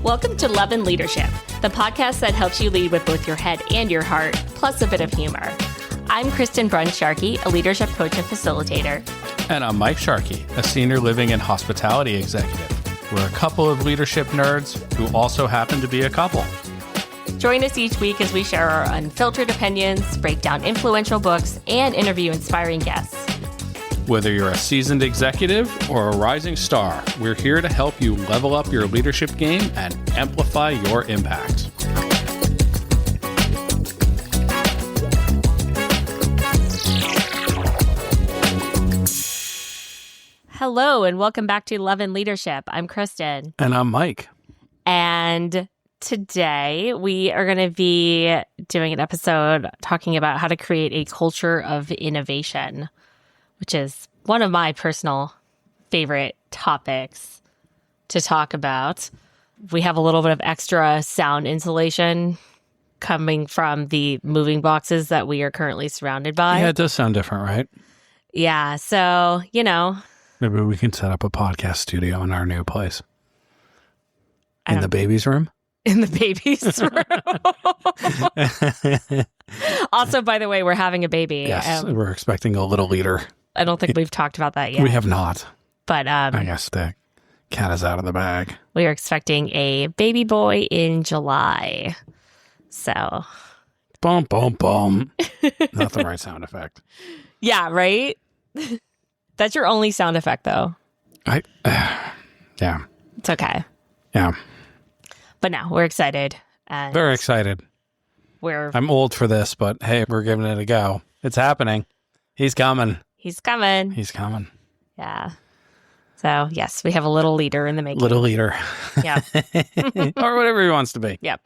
Welcome to Love and Leadership, the podcast that helps you lead with both your head and your heart, plus a bit of humor. I'm Kristen Brunn-Sharkey, a leadership coach and facilitator. And I'm Mike Sharkey, a senior living and hospitality executive. We're a couple of leadership nerds who also happen to be a couple. Join us each week as we share our unfiltered opinions, break down influential books, and interview inspiring guests. Whether you're a seasoned executive or a rising star, we're here to help you level up your leadership game and amplify your impact. Hello, and welcome back to Love and Leadership. I'm Kristen. And I'm Mike. And today we are going to be doing an episode talking about how to create a culture of innovation, which is one of my personal favorite topics to talk about. We have a little bit of extra sound insulation coming from the moving boxes that we are currently surrounded by. Yeah, it does sound different, right? Yeah, so, you know. Maybe we can set up a podcast studio in our new place. In the baby's room? In the baby's room. Also, by the way, we're having a baby. Yes, we're expecting a little leader. I don't think we've talked about that yet. We have not. But I guess the cat is out of the bag. We are expecting a baby boy in July. So. Boom, boom, boom. Not the right sound effect. Yeah, right? That's your only sound effect, though. Yeah. It's okay. Yeah. But no, we're excited. And very excited. I'm old for this, but hey, we're giving it a go. It's happening. He's coming. He's coming. He's coming. Yeah. So, yes, we have a little leader in the making. Little leader. Yeah. Or whatever he wants to be. Yep.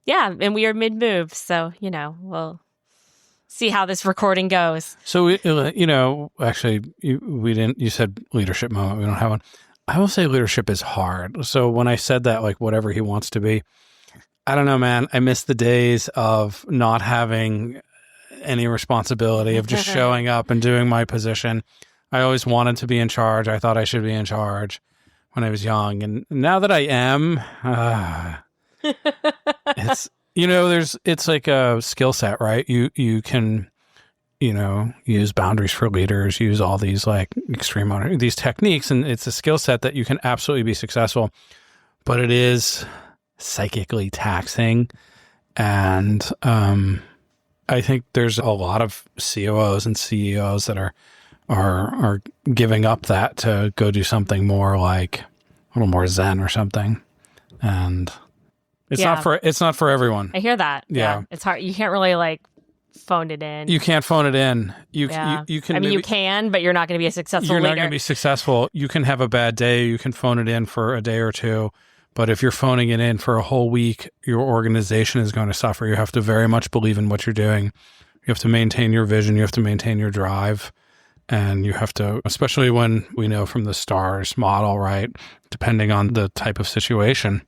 Yeah, and we are mid-move, so, you know, we'll see how this recording goes. So, actually, you said leadership moment. We don't have one. I will say leadership is hard. So when I said that, like, whatever he wants to be, I don't know, man. I miss the days of not having any responsibility, of just showing up and doing my position. I always wanted to be in charge. I thought I should be in charge when I was young. And now that I am, it's like a skill set, right? You can, use boundaries for leaders, use all these like these techniques, and it's a skill set that you can absolutely be successful, but it is psychically taxing. And I think there's a lot of COOs and CEOs that are giving up that to go do something more like a little more zen or something. And it's not for everyone. I hear that. Yeah. It's hard. You can't really like phone it in. You can't phone it in. You can. You can, but you're not going to be a successful leader. You're not going to be successful. You can have a bad day. You can phone it in for a day or two. But if you're phoning it in for a whole week, your organization is going to suffer. You have to very much believe in what you're doing. You have to maintain your vision. You have to maintain your drive. And you have to, especially when we know from the STARS model, right? Depending on the type of situation,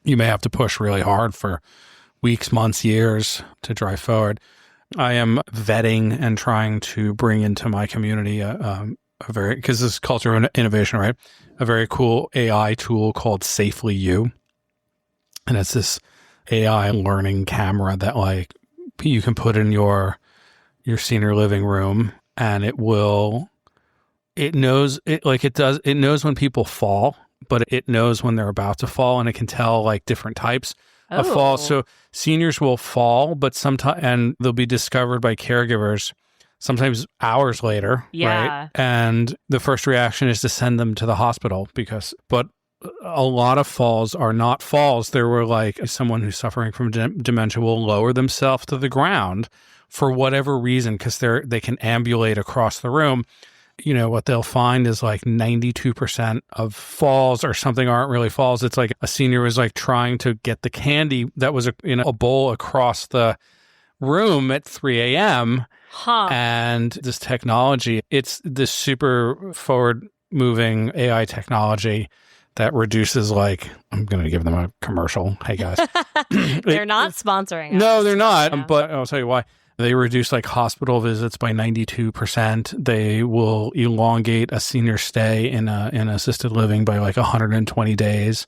you may have to push really hard for weeks, months, years to drive forward. I am vetting and trying to bring into my community because this is culture of innovation, right? A very cool AI tool called Safely You. And it's this AI learning camera that like you can put in your senior living room, and it knows when people fall, but it knows when they're about to fall, and it can tell like different types of fall. So seniors will fall, but sometimes, and they'll be discovered by caregivers sometimes hours later, right? And the first reaction is to send them to the hospital but a lot of falls are not falls. There were like someone who's suffering from dementia will lower themselves to the ground for whatever reason, because they can ambulate across the room. What they'll find is like 92% of falls or something aren't really falls. It's like a senior was like trying to get the candy that was in a bowl across the room at 3 a.m. And this technology, it's this super forward-moving AI technology that reduces like, I'm going to give them a commercial. Hey, guys. They're not sponsoring us. No, they're not. Yeah. But I'll tell you why. They reduce like hospital visits by 92%. They will elongate a senior stay in assisted living by like 120 days.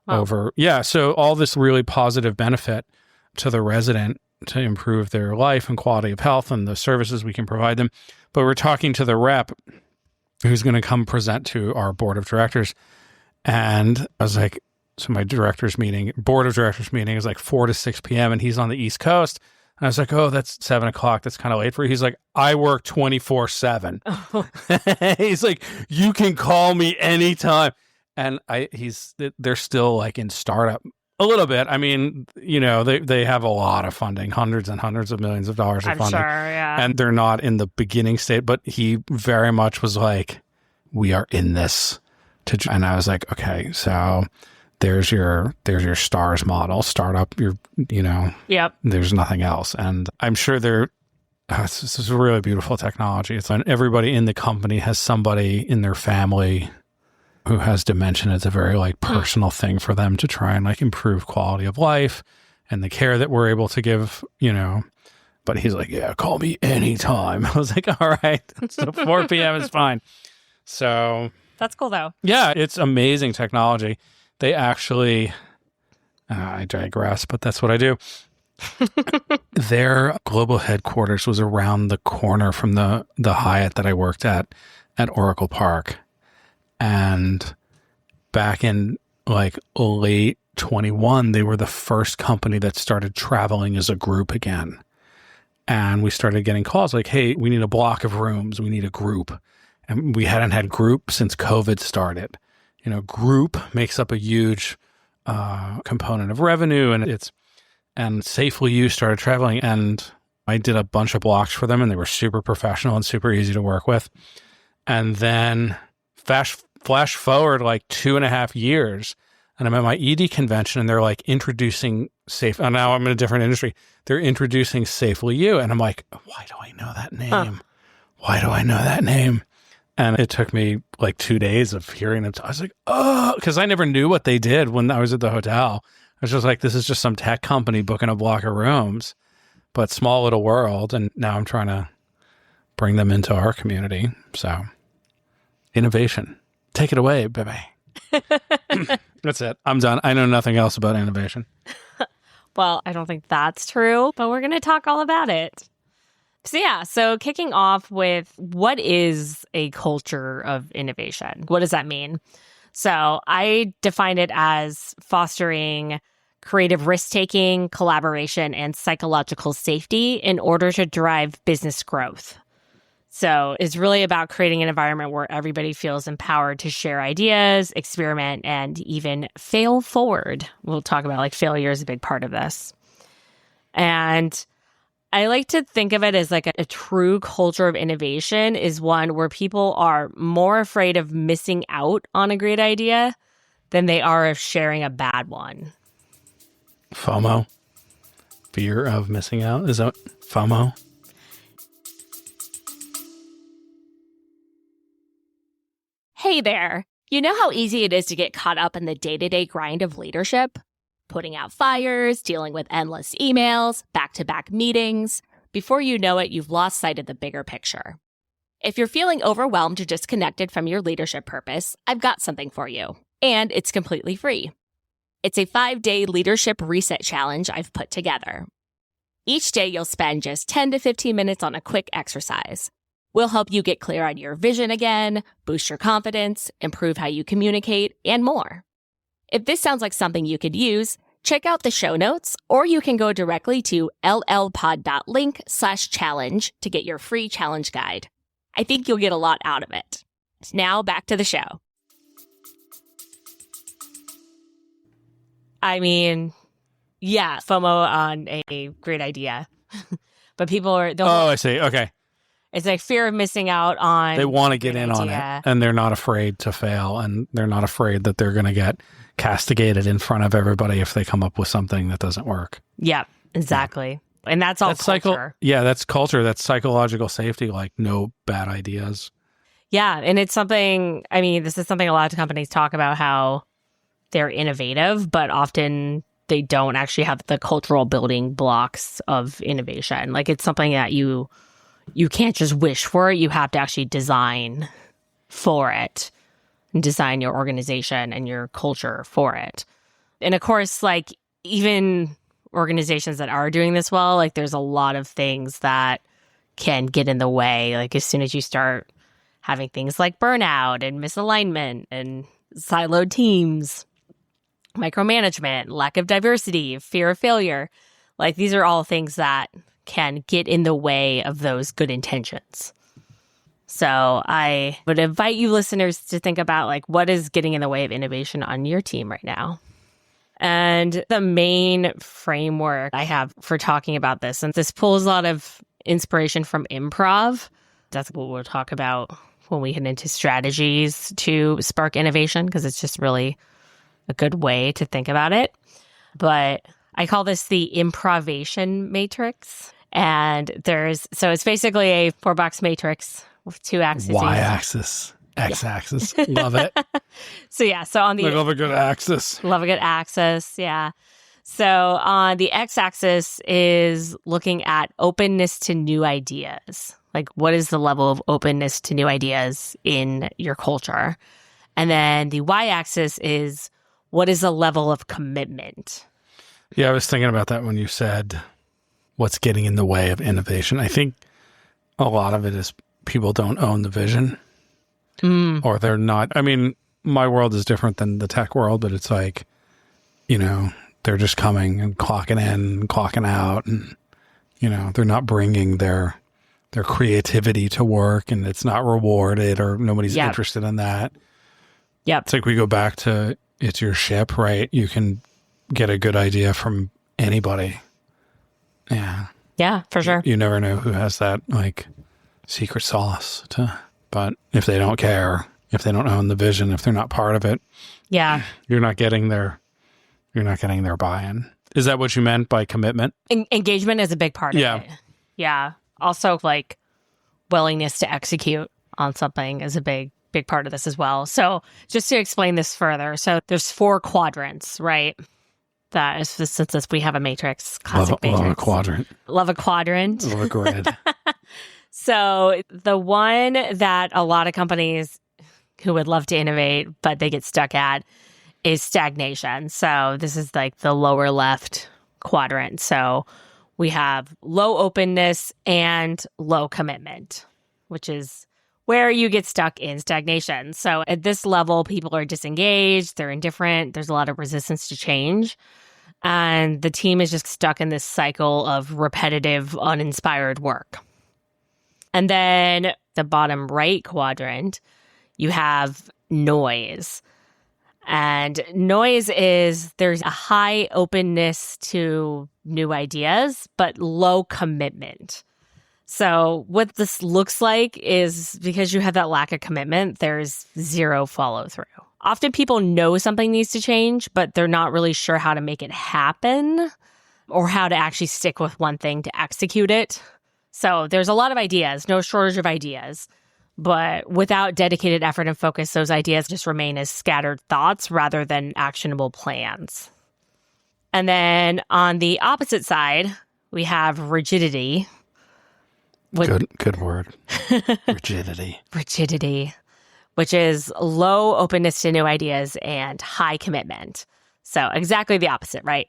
over. Yeah. So all this really positive benefit to the resident to improve their life and quality of health and the services we can provide them. But we're talking to the rep who's going to come present to our board of directors. And I was like, so my board of directors meeting is like 4 to 6 p.m. and he's on the East Coast. And I was like, oh, that's 7 o'clock. That's kind of late for you. He's like, I work 24/7. Oh. He's like, you can call me anytime. And they're still like in startup a little bit. I mean, they have a lot of funding, hundreds and hundreds of millions of dollars of funding. I'm sure, yeah. And they're not in the beginning state, but he very much was like, we are in this. And I was like, okay, so there's your STARS model, startup, Yep. There's nothing else. And I'm sure this is a really beautiful technology. It's when everybody in the company has somebody in their family who has dementia. It's a very like personal thing for them to try and like improve quality of life and the care that we're able to give, but he's like, yeah, call me anytime. I was like, all right. So 4 p.m. is fine. So that's cool though. Yeah. It's amazing technology. They actually, I digress, but that's what I do. Their global headquarters was around the corner from the Hyatt that I worked at Oracle Park. And back in like late 21, they were the first company that started traveling as a group again. And we started getting calls like, hey, we need a block of rooms. We need a group. And we hadn't had group since COVID started. Group makes up a huge component of revenue, and Safely You started traveling, and I did a bunch of blocks for them, and they were super professional and super easy to work with. And then flash forward like 2.5 years, and I'm at my ED convention, and they're like introducing and now I'm in a different industry. They're introducing Safely You, and I'm like, why do I know that name? Huh. Why do I know that name? And it took me like 2 days of hearing them. I was like, oh, because I never knew what they did when I was at the hotel. I was just like, this is just some tech company booking a block of rooms, but small little world. And now I'm trying to bring them into our community. So innovation, take it away, baby. That's it. I'm done. I know nothing else about innovation. Well, I don't think that's true, but we're going to talk all about it. So kicking off with what is a culture of innovation? What does that mean? So I define it as fostering creative risk-taking, collaboration, and psychological safety in order to drive business growth. So it's really about creating an environment where everybody feels empowered to share ideas, experiment, and even fail forward. We'll talk about like failure is a big part of this. And I like to think of it as like a true culture of innovation is one where people are more afraid of missing out on a great idea than they are of sharing a bad one. FOMO? Fear of missing out? Is that FOMO? Hey there. You know how easy it is to get caught up in the day-to-day grind of leadership? Putting out fires, dealing with endless emails, back-to-back meetings. Before you know it, you've lost sight of the bigger picture. If you're feeling overwhelmed or disconnected from your leadership purpose, I've got something for you. And it's completely free. It's a 5-day leadership reset challenge I've put together. Each day, you'll spend just 10 to 15 minutes on a quick exercise. We'll help you get clear on your vision again, boost your confidence, improve how you communicate, and more. If this sounds like something you could use, check out the show notes, or you can go directly to llpod.link/challenge to get your free challenge guide. I think you'll get a lot out of it. Now back to the show. I mean, yeah, FOMO on a great idea. But people are... I see. Okay. It's like fear of missing out on... They want to get in on it, and they're not afraid to fail, and they're not afraid that they're going to get castigated in front of everybody if they come up with something that doesn't work. Yeah, exactly. Yeah. And that's all culture. That's culture. That's psychological safety, like no bad ideas. Yeah, and it's something, I mean, this is something a lot of companies talk about, how they're innovative, but often they don't actually have the cultural building blocks of innovation. Like it's something that you can't just wish for it. You have to actually design for it and design your organization and your culture for it. And of course, like even organizations that are doing this well, like there's a lot of things that can get in the way. Like as soon as you start having things like burnout and misalignment and siloed teams, micromanagement, lack of diversity, fear of failure, like these are all things that can get in the way of those good intentions. So I would invite you listeners to think about like what is getting in the way of innovation on your team right now. And the main framework I have for talking about this, and this pulls a lot of inspiration from improv. That's what we'll talk about when we get into strategies to spark innovation, because it's just really a good way to think about it. But I call this the Improvation Matrix. And so it's basically a 4-box matrix with 2 axes. Y-axis, X-axis. Yeah. Love it. So on the... I love a good axis. Love a good axis, yeah. So on the X-axis is looking at openness to new ideas. Like what is the level of openness to new ideas in your culture? And then the Y-axis is what is the level of commitment? Yeah, I was thinking about that when you said what's getting in the way of innovation. I think a lot of it is people don't own the vision or they're not. I mean, my world is different than the tech world, but it's like, you know, they're just coming and clocking in and clocking out and, you know, they're not bringing their creativity to work and it's not rewarded or nobody's interested in that. Yep. It's like we go back to it's your ship, right? You can get a good idea from anybody. Yeah. Yeah, for sure. You never know who has that like secret sauce but if they don't care, if they don't own the vision, if they're not part of it, you're not getting their buy-in. Is that what you meant by commitment? Engagement is a big part of it. Yeah. Also like willingness to execute on something is a big part of this as well. So just to explain this further, so there's 4 quadrants, right? That is, since we have a matrix, classic matrix. Love a quadrant. Love a quadrant. Love a grid. So the one that a lot of companies who would love to innovate, but they get stuck at, is stagnation. So this is like the lower left quadrant. So we have low openness and low commitment, which is where you get stuck in stagnation. So at this level, people are disengaged, they're indifferent, there's a lot of resistance to change. And the team is just stuck in this cycle of repetitive, uninspired work. And then the bottom right quadrant, you have noise. And noise is there's a high openness to new ideas, but low commitment. So what this looks like is because you have that lack of commitment, there's zero follow through. Often people know something needs to change, but they're not really sure how to make it happen or how to actually stick with one thing to execute it. So there's a lot of ideas, no shortage of ideas. But without dedicated effort and focus, those ideas just remain as scattered thoughts rather than actionable plans. And then on the opposite side, we have rigidity. Good word. Rigidity. Rigidity, which is low openness to new ideas and high commitment. So exactly the opposite, right?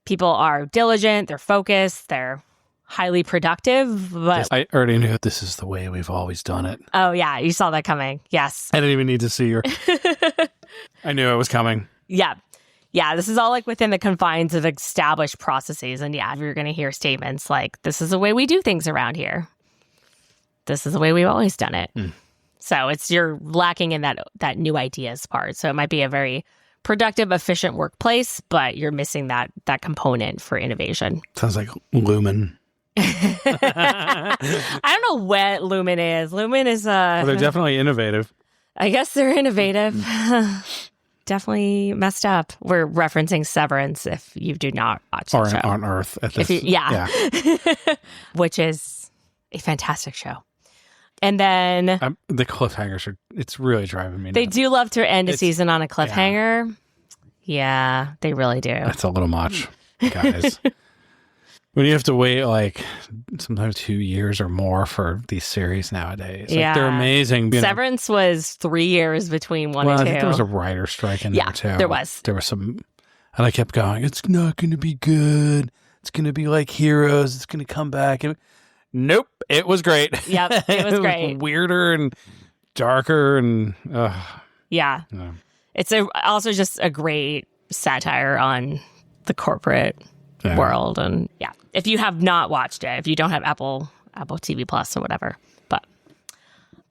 People are diligent, they're focused, they're highly productive, but I already knew this is the way we've always done it. Oh yeah, you saw that coming. Yes. I didn't even need to see her. I knew it was coming. Yeah. Yeah, this is all like within the confines of established processes. And yeah, you're going to hear statements like, this is the way we do things around here. This is the way we've always done it. So you're lacking in that new ideas part. So it might be a very productive, efficient workplace, but you're missing that component for innovation. Sounds like Lumen. I don't know what Lumen is. Lumen is well, they're definitely innovative. I guess they're innovative. Definitely messed up. We're referencing Severance if you do not watch the show. On Earth. At this, yeah. Which is a fantastic show. And then the cliffhangers it's really driving me nuts. They do love to end a season on a cliffhanger. Yeah, they really do. That's a little much, guys. When you have to wait like sometimes 2 years or more for these series nowadays. Like, they're amazing. Severance was 3 years between one and two. I think there was a writer's strike in there too. There was. There was some, And I kept going, it's not going to be good. It's going to be like Heroes. It's going to come back. And nope, it was great. Yep, it was great. Weirder and darker and... Yeah. It's also just a great satire on the corporate world. And yeah, if you have not watched it, if you don't have Apple TV Plus or whatever. But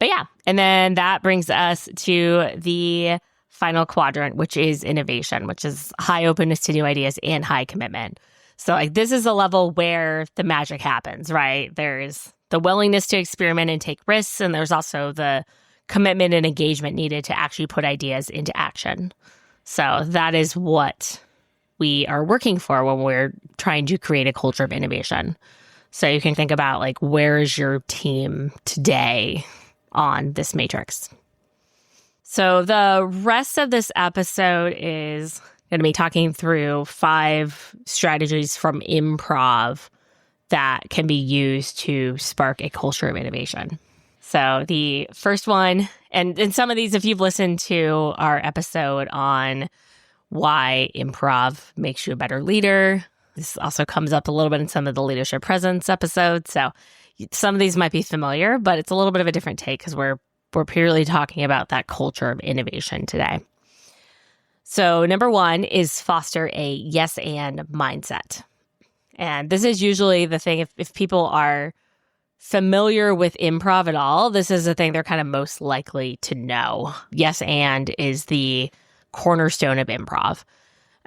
yeah. And then that brings us to the final quadrant, which is innovation, which is high openness to new ideas and high commitment. So like this is a level where the magic happens, right? There's the willingness to experiment and take risks, and there's also the commitment and engagement needed to actually put ideas into action. So that is what we are working for when we're trying to create a culture of innovation. So you can think about like, where is your team today on this matrix? So the rest of this episode is going to be talking through 5 strategies from improv that can be used to spark a culture of innovation. So the first one, and some of these, if you've listened to our episode on why improv makes you a better leader, this also comes up a little bit in some of the leadership presence episodes. So some of these might be familiar, but it's a little bit of a different take because we're purely talking about that culture of innovation today. So number 1 is foster a yes and mindset. And this is usually the thing, if people are familiar with improv at all, this is the thing they're kind of most likely to know. Yes and is the cornerstone of improv.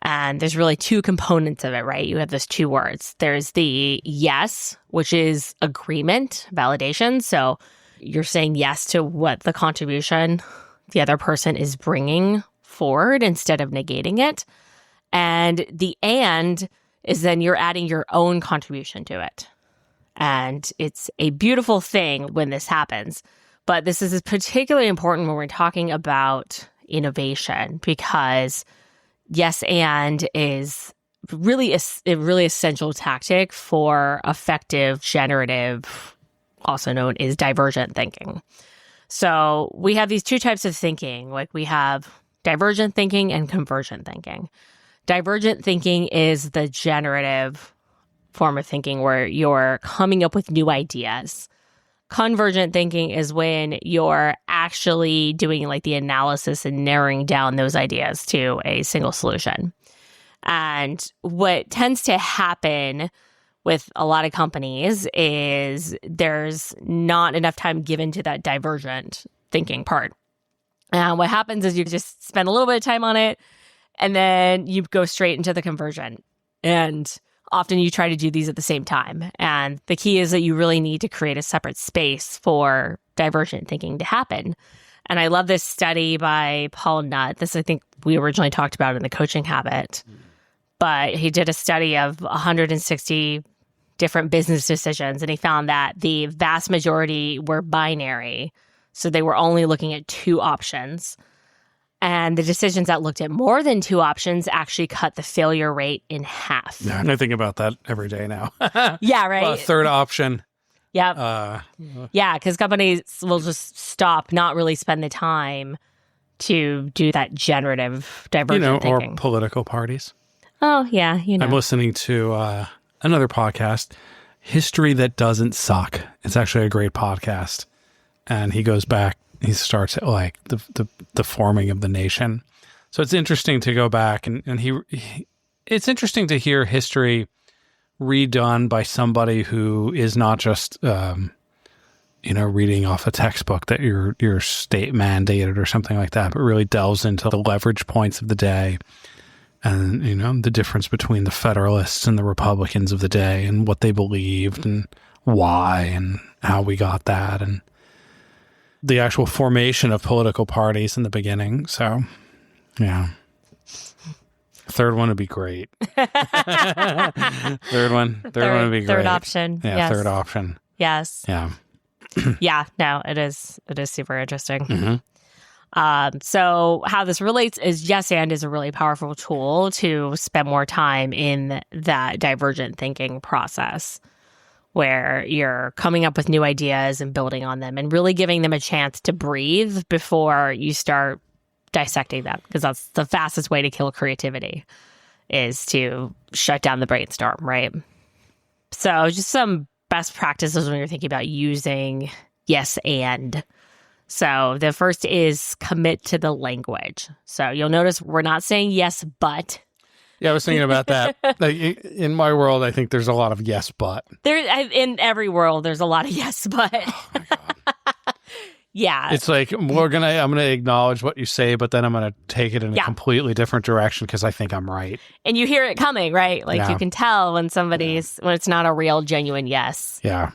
And there's really 2 components of it, right? You have those 2 words. There's the yes, which is agreement, validation. So you're saying yes to what the contribution the other person is bringing forward instead of negating it. And the and is then you're adding your own contribution to it. And it's a beautiful thing when this happens. But this is particularly important when we're talking about innovation, because yes and is really a really essential tactic for effective generative, also known as divergent thinking. So we have these 2 types of thinking. Like we have divergent thinking and convergent thinking. Divergent thinking is the generative form of thinking where you're coming up with new ideas. Convergent thinking is when you're actually doing like the analysis and narrowing down those ideas to a single solution. And what tends to happen with a lot of companies is there's not enough time given to that divergent thinking part. And what happens is you just spend a little bit of time on it, and then you go straight into the conversion. And often you try to do these at the same time. And the key is that you really need to create a separate space for divergent thinking to happen. And I love this study by Paul Nutt. This, I think, we originally talked about in the Coaching Habit. But he did a study of 160 different business decisions, and he found that the vast majority were binary. So they were only looking at 2 options. And the decisions that looked at more than 2 options actually cut the failure rate in half. Yeah, I think about that every day now. Yeah, right? Third option. Yep. Yeah, because companies will just stop, not really spend the time to do that generative divergent thinking. Or political parties. Oh, yeah. I'm listening to another podcast, History That Doesn't Suck. It's actually a great podcast. And he goes back, he starts at like the forming of the nation. So it's interesting to go back and it's interesting to hear history redone by somebody who is not just, reading off a textbook that your state mandated or something like that, but really delves into the leverage points of the day. And, the difference between the Federalists and the Republicans of the day and what they believed and why and how we got that and the actual formation of political parties in the beginning. So, yeah. Third one would be great. Third one would be great. Third option. Yeah, yes. Third option. Yes. Yeah. Yeah, no, it is super interesting. Mm-hmm. So how this relates is yes and is a really powerful tool to spend more time in that divergent thinking process where you're coming up with new ideas and building on them and really giving them a chance to breathe before you start dissecting them, because that's the fastest way to kill creativity is to shut down the brainstorm, right? So just some best practices when you're thinking about using yes and. So the first is commit to the language. So you'll notice we're not saying yes, but. Yeah, I was thinking about that. Like, in my world, I think there's a lot of yes, but. In every world, there's a lot of yes, but. Oh my God. Yeah. It's like, I'm going to acknowledge what you say, but then I'm going to take it in a completely different direction because I think I'm right. And you hear it coming, right? Like you can tell when when it's not a real, genuine yes. Yeah.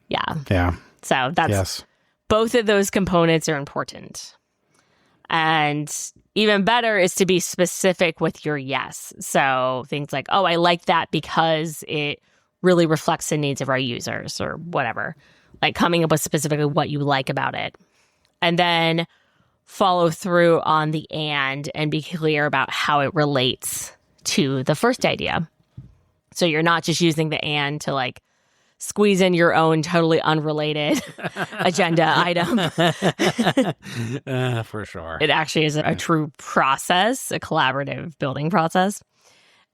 Yeah. Yeah. So that's, both of those components are important. And even better is to be specific with your yes. So things like, oh, I like that because it really reflects the needs of our users or whatever. Like coming up with specifically what you like about it. And then follow through on the and be clear about how it relates to the first idea. So you're not just using the and to like squeeze in your own totally unrelated agenda item. For sure. It actually is a true process, a collaborative building process.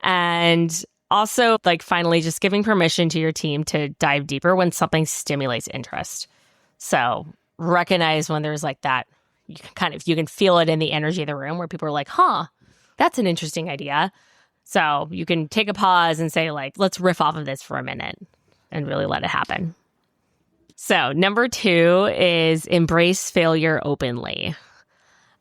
And also, like, finally, just giving permission to your team to dive deeper when something stimulates interest. So recognize when there's like that, you can feel it in the energy of the room where people are like, huh, that's an interesting idea. So you can take a pause and say, like, let's riff off of this for a minute and really let it happen. So number 2 is embrace failure openly.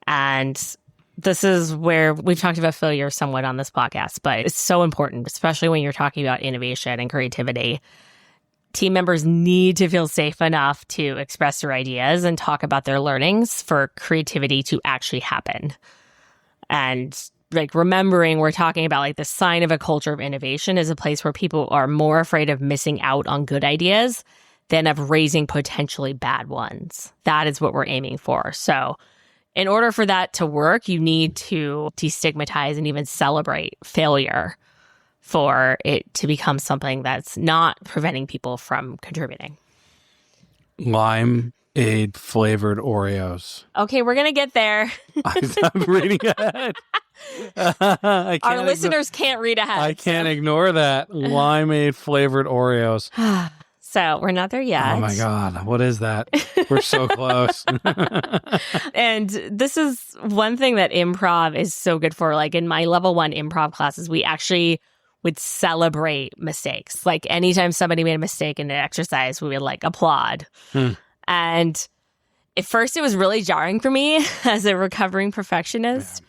And this is where we've talked about failure somewhat on this podcast, but it's so important, especially when you're talking about innovation and creativity. Team members need to feel safe enough to express their ideas and talk about their learnings for creativity to actually happen. And like remembering we're talking about like the sign of a culture of innovation is a place where people are more afraid of missing out on good ideas than of raising potentially bad ones. That is what we're aiming for. So in order for that to work, you need to destigmatize and even celebrate failure for it to become something that's not preventing people from contributing. Limeade flavored Oreos. Okay, we're going to get there. I'm reading ahead. Our listeners can't read ahead. I can't ignore that. Limeade flavored Oreos. So we're not there yet. Oh my God. What is that? We're so close. And this is one thing that improv is so good for. Like in my level 1 improv classes, we actually would celebrate mistakes. Like anytime somebody made a mistake in an exercise, we would like applaud. And at first it was really jarring for me as a recovering perfectionist,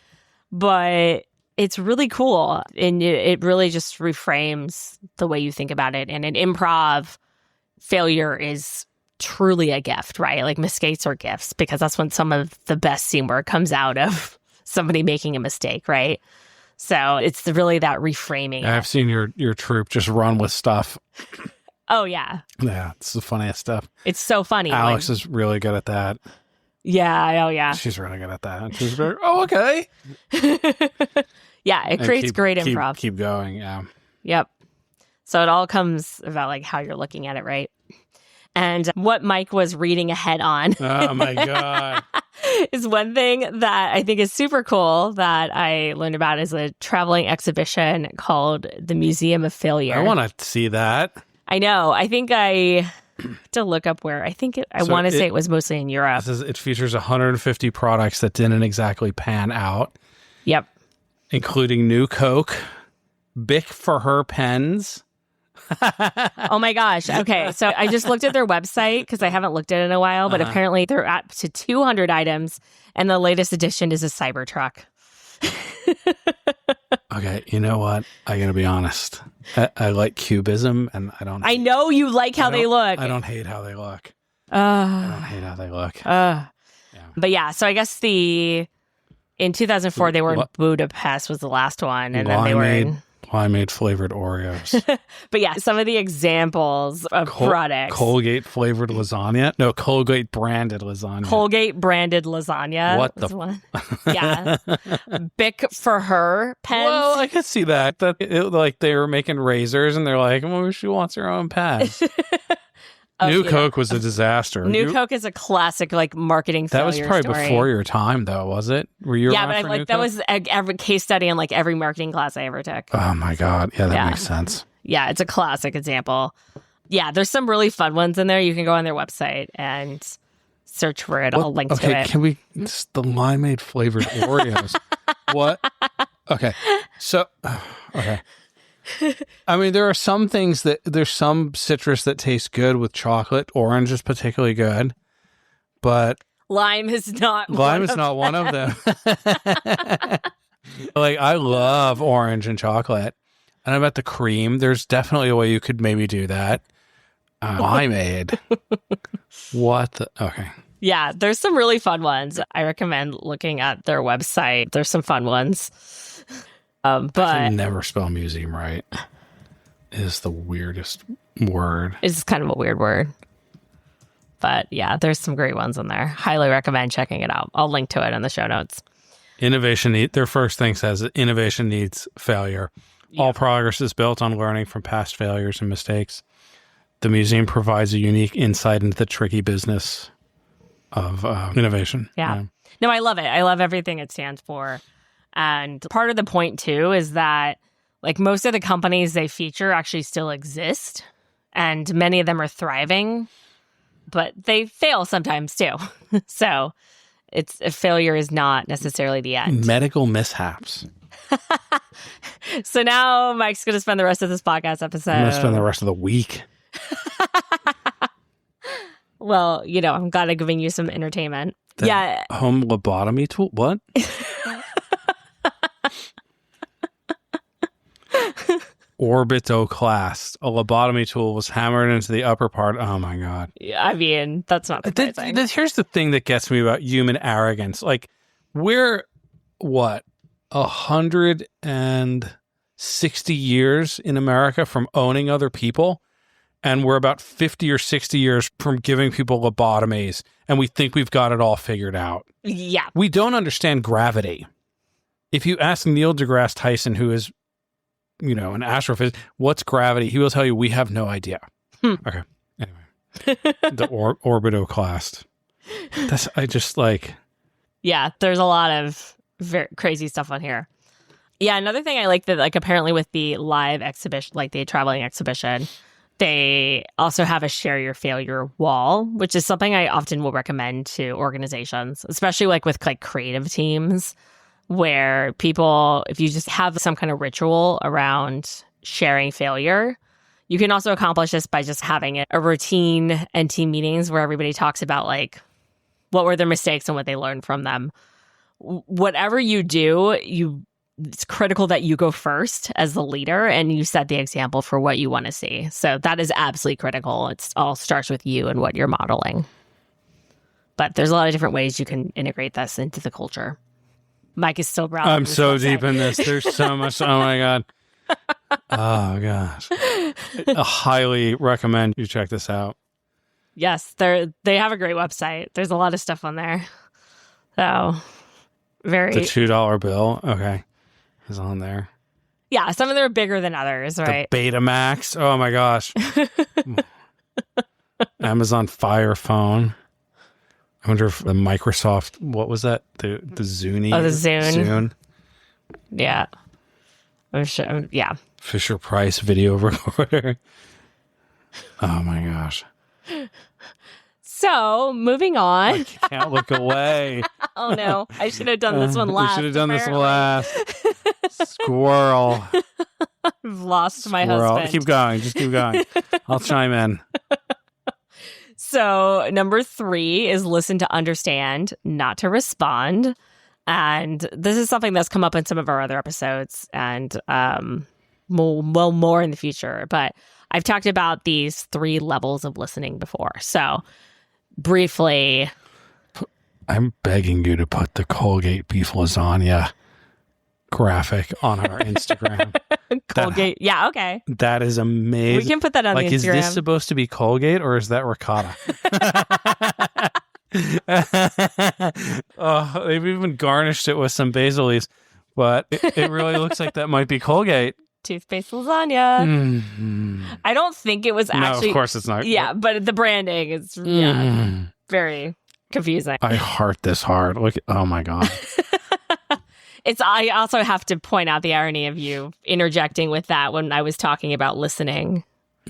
but it's really cool. And it really just reframes the way you think about it. And in improv, failure is truly a gift, right? Like mistakes are gifts because that's when some of the best teamwork comes out of somebody making a mistake, right? So it's really that reframing. I've seen your troupe just run with stuff. Oh, yeah. Yeah, it's the funniest stuff. It's so funny. Alex is really good at that. Yeah, oh, yeah. She's really good at that. She's very, okay. Yeah, it creates great improv. Keep going, yeah. Yep. So it all comes about like how you're looking at it, right? And what Mike was reading ahead on. Oh, my God. Is one thing that I think is super cool that I learned about is a traveling exhibition called the Museum of Failure. I want to see that. I know. I think I have to look up where. I want to say it was mostly in Europe. It features 150 products that didn't exactly pan out. Yep. Including new Coke, Bic for her pens. Oh my gosh. Okay. So I just looked at their website because I haven't looked at it in a while, but apparently they're up to 200 items and the latest addition is a Cybertruck. Okay. You know what? I got to be honest. I like cubism and I know you like how they look. I don't hate how they look. I don't hate how they look. Yeah. But yeah, so I guess in 2004, they were in Budapest was the last one. And then they were in Limeade flavored Oreos. But yeah, some of the examples of products. Colgate flavored lasagna. No, Colgate branded lasagna. Colgate branded lasagna. What the? One. Yeah. Bic for her pens. Well, I could see that. Like they were making razors and they're like, well, she wants her own pen. New Coke was a disaster. New Coke is a classic like marketing failure. That was probably story. before your time, though, was it? Were you? Yeah, around but for like New that Coke? was every case study in like every marketing class I ever took. Oh my god! Yeah, that makes sense. Yeah, it's a classic example. Yeah, there's some really fun ones in there. You can go on their website and search for it. I'll link to it. Can we? It's the limeade flavored Oreos. What? Okay. So, okay. I mean, there are some things there's some citrus that tastes good with chocolate. Orange is particularly good, but lime is not one of them. Like, I love orange and chocolate. And about the cream, there's definitely a way you could maybe do that. Limeade. What the? Okay. Yeah, there's some really fun ones. I recommend looking at their website. There's some fun ones. But I can never spell museum right. It is the weirdest word. It's kind of a weird word. But yeah, there's some great ones in there. Highly recommend checking it out. I'll link to it in the show notes. Their first thing says innovation needs failure. Yeah. All progress is built on learning from past failures and mistakes. The museum provides a unique insight into the tricky business of innovation. Yeah. No, I love it. I love everything it stands for. And part of the point, too, is that like most of the companies they feature actually still exist. And many of them are thriving, but they fail sometimes, too. So failure is not necessarily the end. Medical mishaps. So now Mike's going to spend the rest of this podcast episode. I'm going to spend the rest of the week. Well, I'm glad I'm giving you some entertainment. Home lobotomy tool? What? Orbitoclast. A lobotomy tool was hammered into the upper part. Oh my God. Yeah, I mean, that's not surprising. Here's the thing that gets me about human arrogance. Like, we're, 160 years in America from owning other people? And we're about 50 or 60 years from giving people lobotomies, and we think we've got it all figured out. Yeah. We don't understand gravity. If you ask Neil deGrasse Tyson, who is, an astrophysicist, what's gravity? He will tell you we have no idea. Okay. Anyway. The orbitoclast. I just like... Yeah, there's a lot of very crazy stuff on here. Yeah, another thing I like that, like, apparently with the live exhibition, like the traveling exhibition, they also have a share your failure wall, which is something I often will recommend to organizations, especially like with like creative teams, where people, if you just have some kind of ritual around sharing failure, you can also accomplish this by just having a routine and team meetings where everybody talks about like what were their mistakes and what they learned from them. Whatever you do, it's critical that you go first as the leader and you set the example for what you want to see. So that is absolutely critical. It all starts with you and what you're modeling. But there's a lot of different ways you can integrate this into the culture. Mike is still browsing. I'm so deep in this. There's so much. Oh my God. Oh gosh. I highly recommend you check this out. Yes, they have a great website. There's a lot of stuff on there. So The $2 bill. Okay. Is on there. Yeah, some of them are bigger than others, right? The Betamax. Oh my gosh. Amazon Fire Phone. I wonder if the Microsoft, what was that? The Zuni? Oh, the Zune. Zune. Yeah. I'm sure. Yeah. Fisher Price video recorder. Oh my gosh. So, moving on. I can't look away. Oh no, I should have done this one last. You should have done this one last. Squirrel. I've lost my Squirrel. husband. Keep going. Just keep going. I'll chime in. So, number 3 is listen to understand, not to respond. And this is something that's come up in some of our other episodes and more in the future. But I've talked about these 3 levels of listening before. So, briefly, I'm begging you to put the Colgate beef lasagna graphic on our Instagram. Colgate. Yeah, okay. That is amazing. We can put that on the Instagram. Is this supposed to be Colgate or is that ricotta? They've even garnished it with some basil leaves, but it really looks like that might be Colgate. Toothpaste lasagna. Mm-hmm. I don't think it was actually. No, of course it's not. Yeah, but the branding is very confusing. I heart this hard. Look, oh my God. I also have to point out the irony of you interjecting with that when I was talking about listening.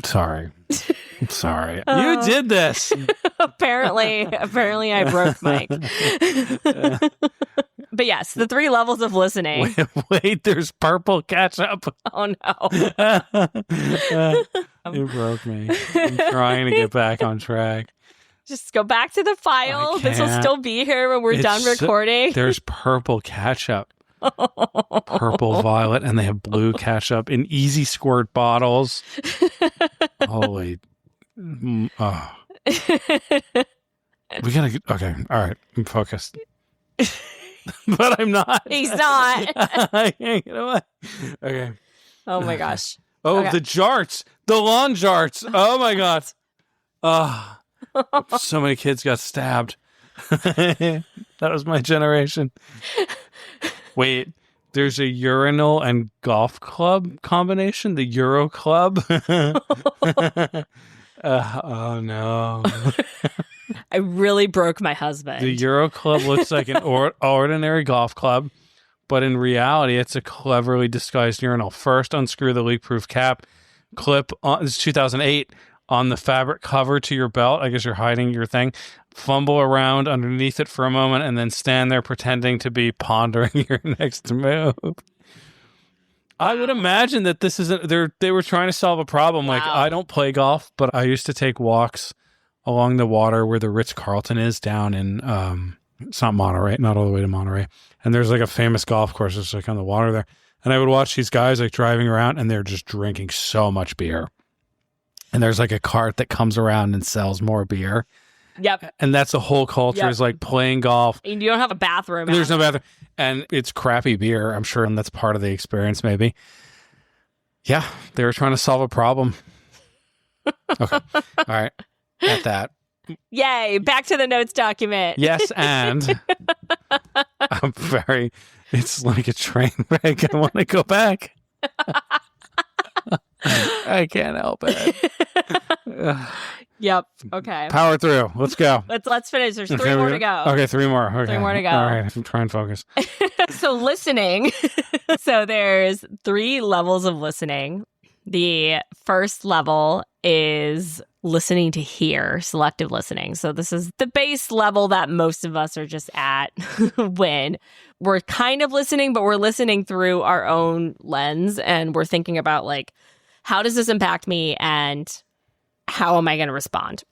Sorry. You did this. Apparently I broke Mike. But yes, the 3 levels of listening. Wait, there's purple ketchup. Oh no. You broke me. I'm trying to get back on track. Just go back to the file. This will still be here when we're done recording. There's purple ketchup. Purple, violet, and they have blue ketchup in easy squirt bottles. Holy. Oh. We gotta get, okay. All right. I'm focused. But I'm not. He's not. I can't get away. Okay. Oh my gosh. Oh, okay. The jarts. The lawn jarts. Oh my God. Oh. So many kids got stabbed. That was my generation. Wait, there's a urinal and golf club combination? The Euro Club? Oh no. I really broke my husband. The Euro Club looks like an ordinary golf club, but in reality, it's a cleverly disguised urinal. First, unscrew the leak-proof cap, clip on, this is 2008, on the fabric cover to your belt. I guess you're hiding your thing. Fumble around underneath it for a moment and then stand there pretending to be pondering your next move. I would imagine that this isn't, they were trying to solve a problem. Like, I don't play golf, but I used to take walks along the water where the Ritz-Carlton is down in, it's not Monterey, not all the way to Monterey. And there's like a famous golf course that's like on the water there. And I would watch these guys like driving around and they're just drinking so much beer. And there's like a cart that comes around and sells more beer. Yep. And that's the whole culture is like playing golf. And you don't have a bathroom. There's no bathroom. And it's crappy beer, I'm sure. And that's part of the experience, maybe. Yeah. They were trying to solve a problem. Okay. All right. At that. Yay. Back to the notes document. Yes. And I'm very, it's like a train wreck. I want to go back. I can't help it. Yep. Okay. Power through. Let's go. Let's finish. There's 3 more to go. Okay, 3 more. Okay. 3 more to go. All right. I'm trying to focus. So listening. So there's 3 levels of listening. The first level is listening to hear, selective listening. So this is the base level that most of us are just at when we're kind of listening, but we're listening through our own lens and we're thinking about like, how does this impact me and how am I going to respond?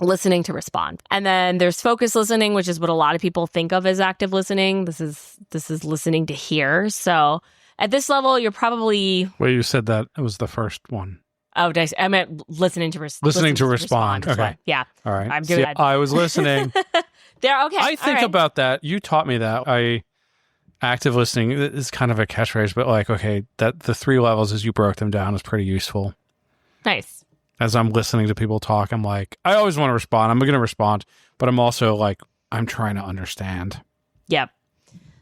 Listening to respond. And then there's focus listening, which is what a lot of people think of as active listening. This is listening to hear. So at this level, you're probably... Well, you said that it was the first one. Oh, I meant listening to respond. Listening to respond. Okay. Yeah. All right. I'm doing that. I was listening. There. Okay. I think about that. You taught me that. Active listening is kind of a catchphrase, but like, okay, that the 3 levels as you broke them down is pretty useful. Nice. As I'm listening to people talk, I'm like, I always want to respond. I'm going to respond, but I'm also like, I'm trying to understand. Yep.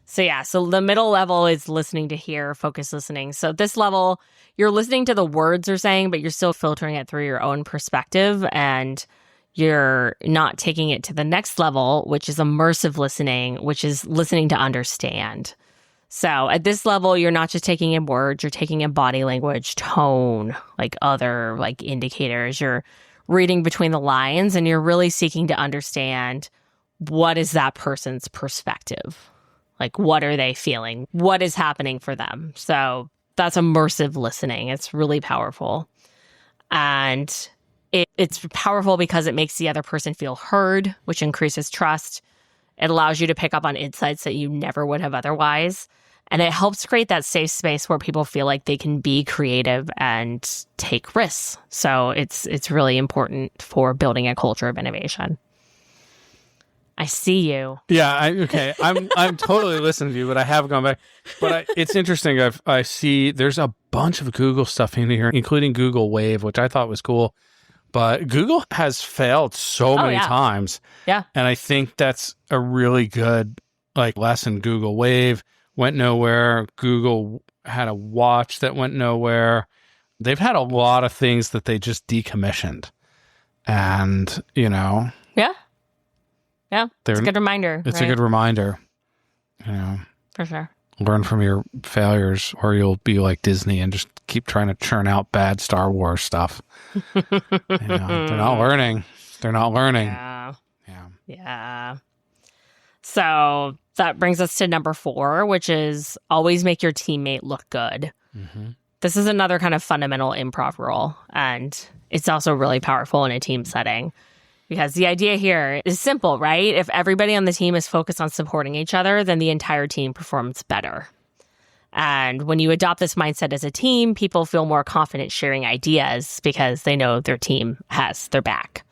So the middle level is listening to hear, focus listening. So this level, you're listening to the words they're saying, but you're still filtering it through your own perspective and you're not taking it to the next level, which is immersive listening, which is listening to understand. So at this level, you're not just taking in words, you're taking in body language, tone, like other like indicators. You're reading between the lines and you're really seeking to understand what is that person's perspective. Like, what are they feeling? What is happening for them? So that's immersive listening. It's really powerful. And it's powerful because it makes the other person feel heard, which increases trust. It allows you to pick up on insights that you never would have otherwise. And it helps create that safe space where people feel like they can be creative and take risks. So it's really important for building a culture of innovation. I see you. Yeah. Okay. I'm totally listening to you, but I have gone back. But it's interesting. I see there's a bunch of Google stuff in here, including Google Wave, which I thought was cool. But Google has failed so many times. Yeah. And I think that's a really good like lesson. Google Wave, went nowhere. Google had a watch that went nowhere. They've had a lot of things that they just decommissioned. And, Yeah. Yeah. It's a good reminder. It's a good reminder. For sure. Learn from your failures, or you'll be like Disney and just keep trying to churn out bad Star Wars stuff. They're not learning. They're not learning. Yeah. So that brings us to number 4, which is always make your teammate look good. Mm-hmm. This is another kind of fundamental improv rule, and it's also really powerful in a team setting. Because the idea here is simple, right? If everybody on the team is focused on supporting each other, then the entire team performs better. And when you adopt this mindset as a team, people feel more confident sharing ideas because they know their team has their back.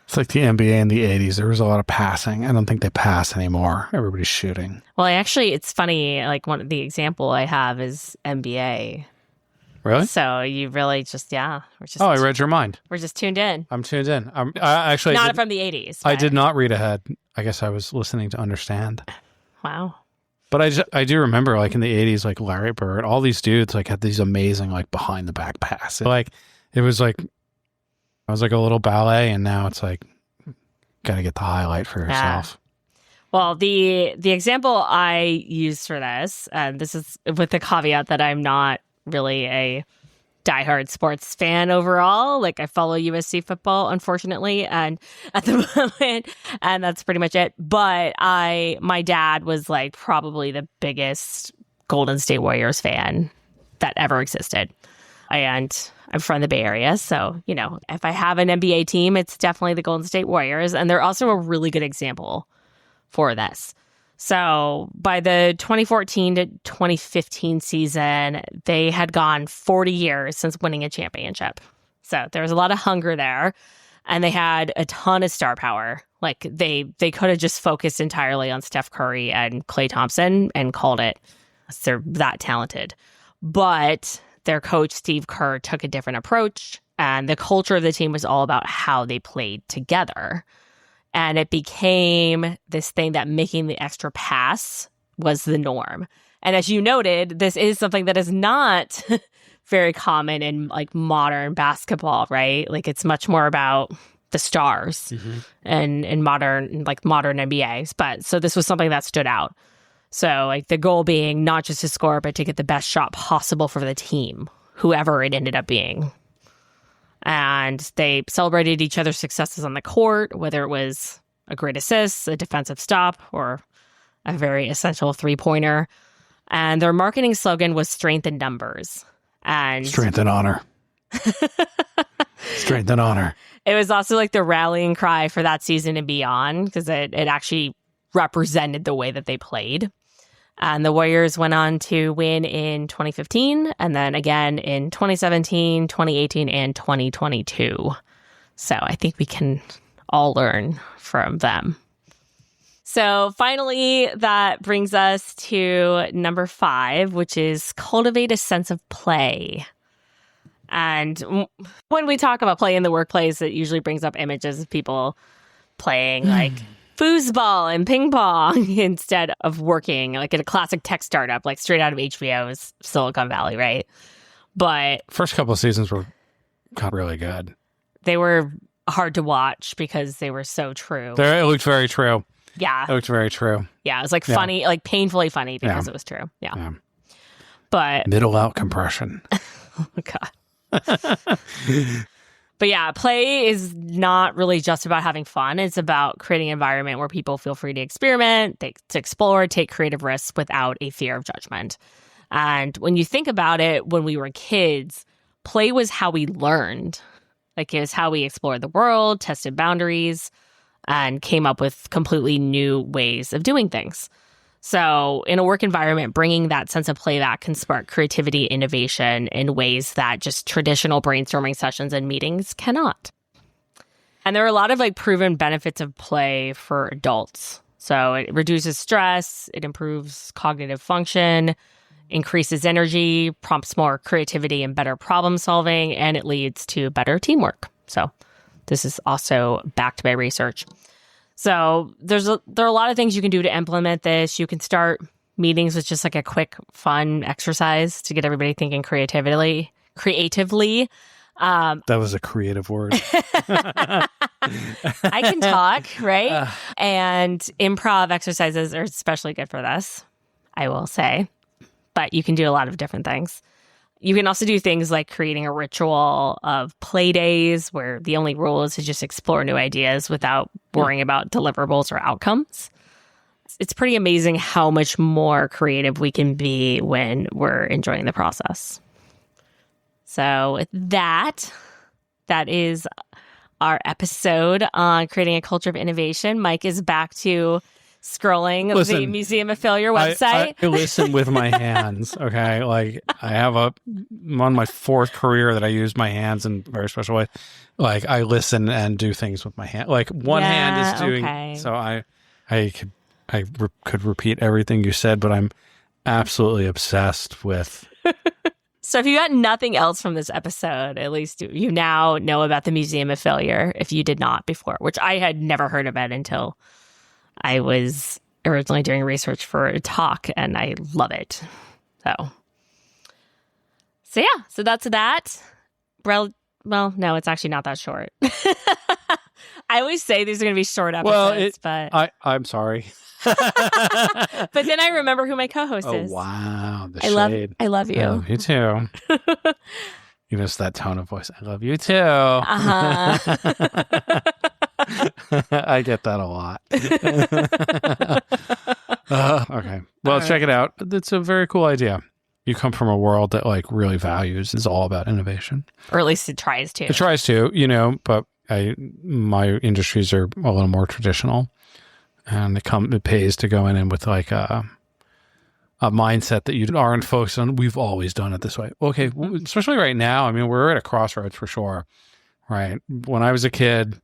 It's like the NBA in the 80s. There was a lot of passing. I don't think they pass anymore. Everybody's shooting. Well, it's funny. Like the example I have is NBA. Really? So you really just, I read your mind. We're just tuned in. I'm tuned in. I actually not from the 80s. I did not read ahead. I guess I was listening to understand. Wow. But I do remember like in the 80s, like Larry Bird, all these dudes like had these amazing like behind the back passes. Like it was like a little ballet, and now it's like got to get the highlight for yourself. Well, the example I used for this, and this is with the caveat that I'm not really a diehard sports fan overall. Like I follow USC football, unfortunately, and at the moment, and that's pretty much it. But my dad was like probably the biggest Golden State Warriors fan that ever existed. And I'm from the Bay Area, so, if I have an NBA team, it's definitely the Golden State Warriors. And they're also a really good example for this. So by the 2014 to 2015 season, they had gone 40 years since winning a championship. So there was a lot of hunger there, and they had a ton of star power. Like they could have just focused entirely on Steph Curry and Klay Thompson and called it. They're that talented. But their coach, Steve Kerr, took a different approach, and the culture of the team was all about how they played together. And it became this thing that making the extra pass was the norm. And as you noted, this is something that is not very common in like modern basketball, right? Like it's much more about the stars and modern NBAs. But so this was something that stood out. So like the goal being not just to score, but to get the best shot possible for the team, whoever it ended up being. And they celebrated each other's successes on the court, whether it was a great assist, a defensive stop, or a very essential three-pointer. And their marketing slogan was strength in numbers. And strength and honor. Strength and honor. It was also like the rallying cry for that season and beyond, because it actually represented the way that they played. And the Warriors went on to win in 2015, and then again in 2017, 2018, and 2022. So I think we can all learn from them. So finally, that brings us to number 5, which is cultivate a sense of play. And when we talk about play in the workplace, it usually brings up images of people playing like foosball and ping pong instead of working like in a classic tech startup, like straight out of HBO's Silicon Valley, right? But first couple of seasons got really good. They were hard to watch because they were so true. It looked very true. Yeah. It looked very true. Yeah, it was like funny, like painfully funny because it was true. Yeah. But middle out compression. Oh my God. But yeah, play is not really just about having fun. It's about creating an environment where people feel free to experiment, to explore, take creative risks without a fear of judgment. And when you think about it, when we were kids, play was how we learned. Like it was how we explored the world, tested boundaries, and came up with completely new ways of doing things. So in a work environment, bringing that sense of play back can spark creativity, innovation in ways that just traditional brainstorming sessions and meetings cannot. And there are a lot of like proven benefits of play for adults. So it reduces stress, it improves cognitive function, increases energy, prompts more creativity and better problem solving, and it leads to better teamwork. So this is also backed by research. So there are a lot of things you can do to implement this. You can start meetings was just like a quick, fun exercise to get everybody thinking creatively. That was a creative word. I can talk, right? And improv exercises are especially good for this, I will say. But you can do a lot of different things. You can also do things like creating a ritual of play days where the only rule is to just explore new ideas without worrying about deliverables or outcomes. It's pretty amazing how much more creative we can be when we're enjoying the process. So with that is our episode on creating a culture of innovation. Mike is back to scrolling the Museum of Failure website. I listen with my hands, okay? Like I'm on my fourth career that I use my hands in very special ways. Like I listen and do things with my hand. Like one hand is doing, okay. So I could repeat everything you said, but I'm absolutely obsessed with. So if you got nothing else from this episode, at least you now know about the Museum of Failure if you did not before, which I had never heard of it until I was originally doing research for a talk, and I love it. So yeah, so that's that. Well, no, it's actually not that short. I always say these are going to be short episodes, but I'm sorry. But then I remember who my co-host is. Oh, wow. The shade. I love you. I love you too. You missed that tone of voice. I love you too. I get that a lot. Okay. Well, check it out. It's a very cool idea. You come from a world that like really values is all about innovation. Or at least it tries to. It tries to, but my industries are a little more traditional. And it pays to go in with like a mindset that you aren't focused on. We've always done it this way. Okay, especially right now. I mean, we're at a crossroads for sure, right? When I was a kid,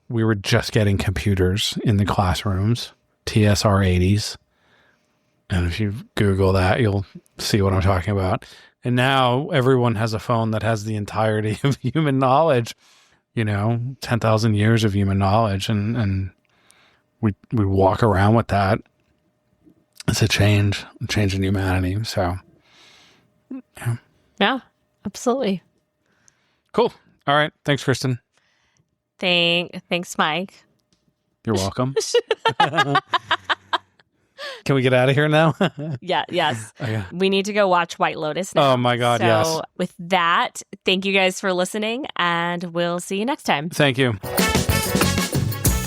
we were just getting computers in the classrooms, TSR 80s. And if you Google that, you'll see what I'm talking about. And now everyone has a phone that has the entirety of human knowledge, 10,000 years of human knowledge. And we walk around with that. It's a change in humanity. So, yeah. Yeah, absolutely. Cool. All right. Thanks, Kristen. Thanks, Mike. You're welcome. Can we get out of here now? Yes. Oh, yeah. We need to go watch White Lotus now. Oh, my God, yes. So with that, thank you guys for listening, and we'll see you next time. Thank you.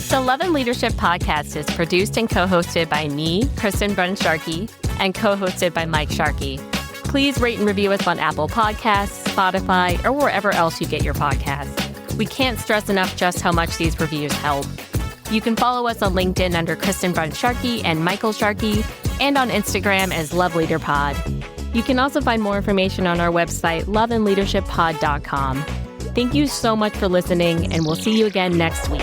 The Love and Leadership Podcast is produced and co-hosted by me, Kristen Brunn-Sharkey, and co-hosted by Mike Sharkey. Please rate and review us on Apple Podcasts, Spotify, or wherever else you get your podcasts. We can't stress enough just how much these reviews help. You can follow us on LinkedIn under Kristen Brunn-Sharkey and Michael Sharkey, and on Instagram as Love Leader Pod. You can also find more information on our website, loveandleadershippod.com. Thank you so much for listening, and we'll see you again next week.